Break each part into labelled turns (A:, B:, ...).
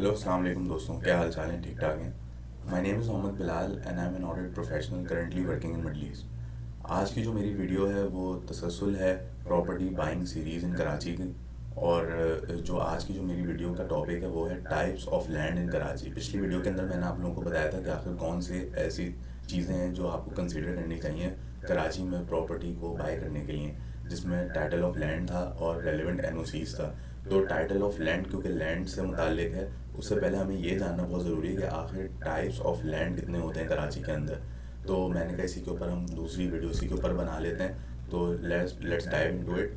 A: Hello अस्सलाम वालेकुम दोस्तों, क्या हाल चाल है? ठीक ठाक हैं। My name is Mohammad Bilal and I am an audit professional currently working in Middle East. आज की जो मेरी वीडियो है वो तसलसल है property buying series in Karachi की। और जो आज की जो मेरी वीडियो का टॉपिक है वो है types of land in Karachi. पिछली वीडियो के अंदर मैंने आप लोगों को बताया था कि आखिर कौन से ऐसी चीज़ें हैं जो आपको कंसिडर करनी चाहिए कराची में प्रॉपर्टी को बाय करने के लिए, जिसमें टाइटल ऑफ लैंड था और रेलिवेंट एनओसीज था। तो टाइटल ऑफ लैंड क्योंकि लैंड से मुतालिक है, उससे पहले हमें ये जानना बहुत ज़रूरी है कि आखिर टाइप्स ऑफ लैंड कितने होते हैं कराची के अंदर। तो मैंने कहा इसी के ऊपर हम दूसरी वीडियो इसी के ऊपर बना लेते हैं। तो let's dive into it.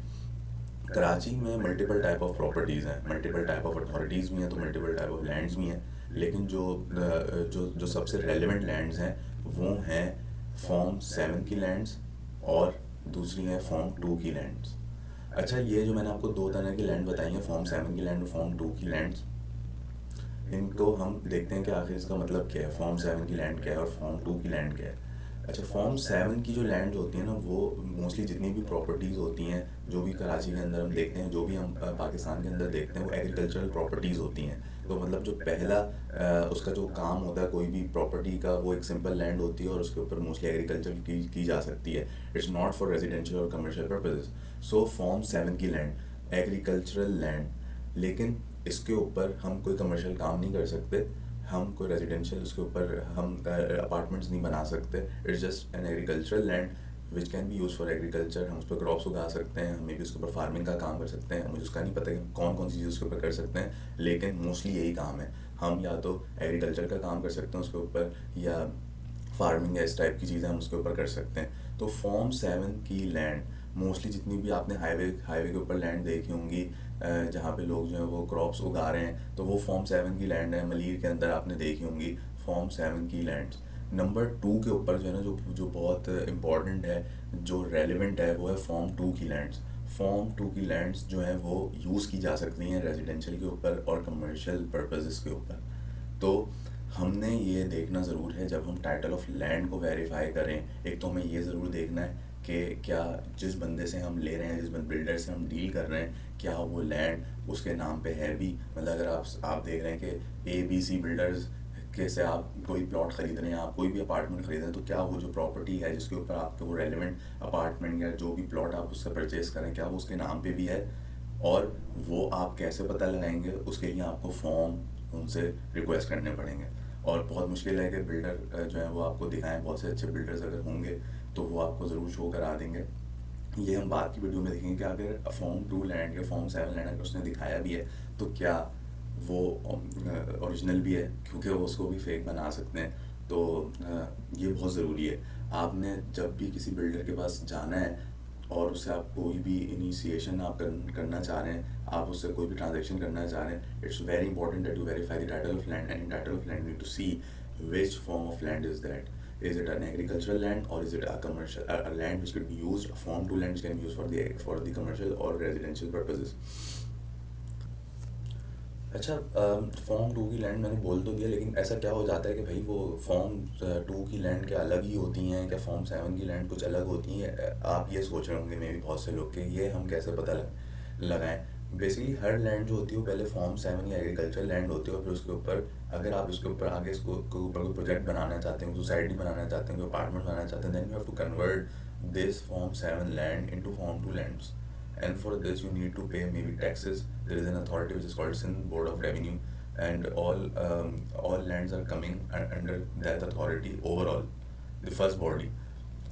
A: Karachi में मल्टीपल टाइप ऑफ प्रॉपर्टीज़ हैं, मल्टीपल टाइप ऑफ अथॉरिटीज़ भी हैं, तो मल्टीपल टाइप ऑफ लैंड्स भी हैं। लेकिन जो सबसे रेलिवेंट लैंड्स हैं वो हैं फॉर्म 7 की लैंड्स और दूसरी हैं फॉर्म 2 की लैंड्स। अच्छा, ये जो मैंने आपको दो तरह की लैंड बताई हैं, फॉर्म 7 की लैंड और फॉर्म 2 की लैंड्स, इनको हम देखते हैं कि आखिर इसका मतलब क्या है, फॉर्म 7 की लैंड क्या है और फॉर्म 2 की लैंड क्या है। अच्छा, फॉर्म 7 की जो लैंड होती है ना, वो मोस्टली जितनी भी प्रॉपर्टीज़ होती हैं जो भी कराची के अंदर हम देखते हैं, जो भी हम पाकिस्तान के अंदर देखते हैं, वो एग्रीकल्चरल प्रॉपर्टीज़ होती हैं। तो मतलब जो पहला उसका जो काम होता है कोई भी प्रॉपर्टी का, वो एक सिंपल लैंड होती है और उसके ऊपर मोस्टली एग्रीकल्चर की जा सकती है। इट्स नॉट फॉर रेजिडेंशियल और कमर्शियल पर्पजेज। सो फॉर्म 7 की लैंड एग्रीकल्चरल लैंड, लेकिन इसके ऊपर हम कोई कमर्शियल काम नहीं कर सकते, हम कोई रेजिडेंशियल उसके ऊपर हम अपार्टमेंट्स नहीं बना सकते। It's just an agricultural land which can be use for agriculture. हम उस पर क्रॉप्स उगा सकते हैं, हमें भी उसके ऊपर फार्मिंग का काम कर सकते हैं। मुझे उसका नहीं पता कि कौन कौन सी चीज़ उसके ऊपर कर सकते हैं, लेकिन मोस्टली यही काम है। हम या तो एग्रीकल्चर का काम कर सकते हैं उसके ऊपर, या फार्मिंग या इस टाइप की चीज़ें हम उसके ऊपर कर सकते हैं। तो फॉर्म 7 की लैंड मोस्टली जितनी भी आपने हाईवे हाईवे के ऊपर लैंड देखी होंगी जहाँ पे लोग जो है वो क्रॉप्स उगा रहे हैं, तो वो फॉर्म 7 की लैंड है। मलीर के अंदर आपने देखी होंगी फॉर्म 7 की लैंड्स। नंबर 2 के ऊपर जो है ना, जो बहुत इंपॉर्टेंट है, जो रेलिवेंट है, वो है फॉर्म 2 की लैंड्स। फॉर्म 2 की लैंड्स जो हैं वो यूज़ की जा सकती हैं रेजिडेंशियल के ऊपर और कमर्शियल पर्पसेस के ऊपर। तो हमने ये देखना ज़रूर है जब हम टाइटल ऑफ लैंड को वेरीफाई करें, एक तो हमें ये ज़रूर देखना है कि क्या जिस बंदे से हम ले रहे हैं, जिस बिल्डर से हम डील कर रहे हैं, क्या वो लैंड उसके नाम पे है भी। मतलब अगर आप देख रहे हैं कि ABC बिल्डर्स के से आप कोई प्लॉट ख़रीद रहे हैं, आप कोई भी अपार्टमेंट ख़रीद रहे हैं, तो क्या वो जो प्रॉपर्टी है जिसके ऊपर आपके वो रेलिवेंट अपार्टमेंट या जो भी प्लॉट आप उससे परचेज़ करें, क्या वो उसके नाम पे भी है। और वो आप कैसे पता लगाएंगे, उसके लिए आपको फॉर्म उनसे रिक्वेस्ट करने पड़ेंगे। और बहुत मुश्किल है कि बिल्डर जो है वो आपको दिखाएं। बहुत से अच्छे बिल्डर्स अगर होंगे तो वो आपको ज़रूर शो करा देंगे। ये हम बाद की वीडियो में देखेंगे कि अगर फॉर्म 2 लैंड या फॉर्म 7 लैंड अगर उसने दिखाया भी है तो क्या वो ओरिजिनल भी है, क्योंकि वो उसको भी फेक बना सकते हैं। तो ये बहुत ज़रूरी है। आपने जब भी किसी बिल्डर के पास जाना है और उससे आप कोई भी इनिशिएशन आप करना चाह रहे हैं, आप उससे कोई भी ट्रांजेक्शन करना चाह रहे हैं, it's very important that you verify the title of land. And in title of land you need to see which form of land is that. Is it an agricultural land or is it a commercial a land which could be used, a form to land which can be used for the commercial or residential purposes. अच्छा, form 2 की land मैंने बोल तो दिया, लेकिन ऐसा क्या हो जाता है कि भाई वो फॉर्म 2 की लैंड क्या अलग ही होती हैं, क्या फॉर्म 7 की लैंड कुछ अलग होती हैं? आप ये सोच रहे होंगे मे भी बहुत से लोग कि ये हम कैसे पता लगाएं। बेसिकली हर लैंड जो होती है वो पहले फॉर्म 7 या एग्रीकल्चर लैंड होती है, और फिर उसके ऊपर अगर आप इसके ऊपर आगे इसको ऊपर कोई प्रोजेक्ट बनाना चाहते हैं, सोसाइटी बनाना चाहते हैं, कोई अपार्टमेंट बनाना चाहते हैं, then you have to convert this form 7 land into form 2 lands. And for this you need to pay maybe taxes. There is an authority which is called Sindh Board of Revenue, and all lands are coming under that authority overall, the first body.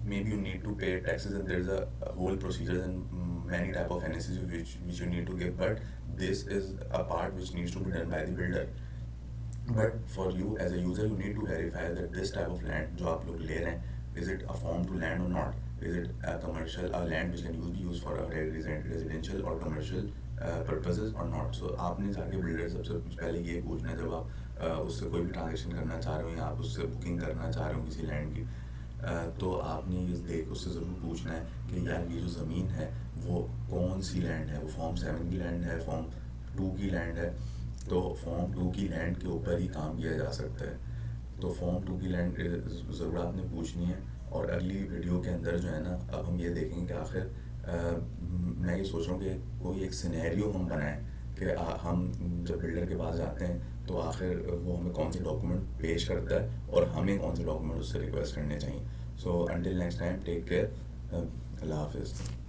A: Maybe you need to pay taxes, and there's a whole procedure and many type of NSCs which you need to give, but this is a part which needs to be done by the builder. But for you as a user you need to verify that this type of land जो आप लोग ले रहे हैं, is it a form to land or not, is it a commercial a land which can be used for a residential or commercial purposes or not. So आपने जाके builder सबसे पहले ये पूछना है जब आप उससे कोई भी ट्रांजेक्शन करना चाह रहे हो या आप उससे बुकिंग करना चाह रहे हो किसी लैंड की, तो आपने ये उससे ज़रूर पूछना है कि यार ये जो ज़मीन है वो कौन सी लैंड है, वो फॉर्म 7 की लैंड है, फॉर्म 2 की लैंड है। तो फॉर्म 2 की लैंड के ऊपर ही काम किया जा सकता है। तो फॉर्म 2 की लैंड ज़रूर आपने पूछनी है। और अगली वीडियो के अंदर जो है ना, अब हम ये देखेंगे कि आखिर मैं ये सोच रहा हूँ कि कोई एक सिनेरियो हम बनाएं कि कि हम जब बिल्डर के पास जाते हैं तो आखिर वो हमें कौन से डॉक्यूमेंट पेश करता है और हमें कौन से डॉक्यूमेंट उससे रिक्वेस्ट करने चाहिए। So until next time, take care, अल्लाह हाफिज़।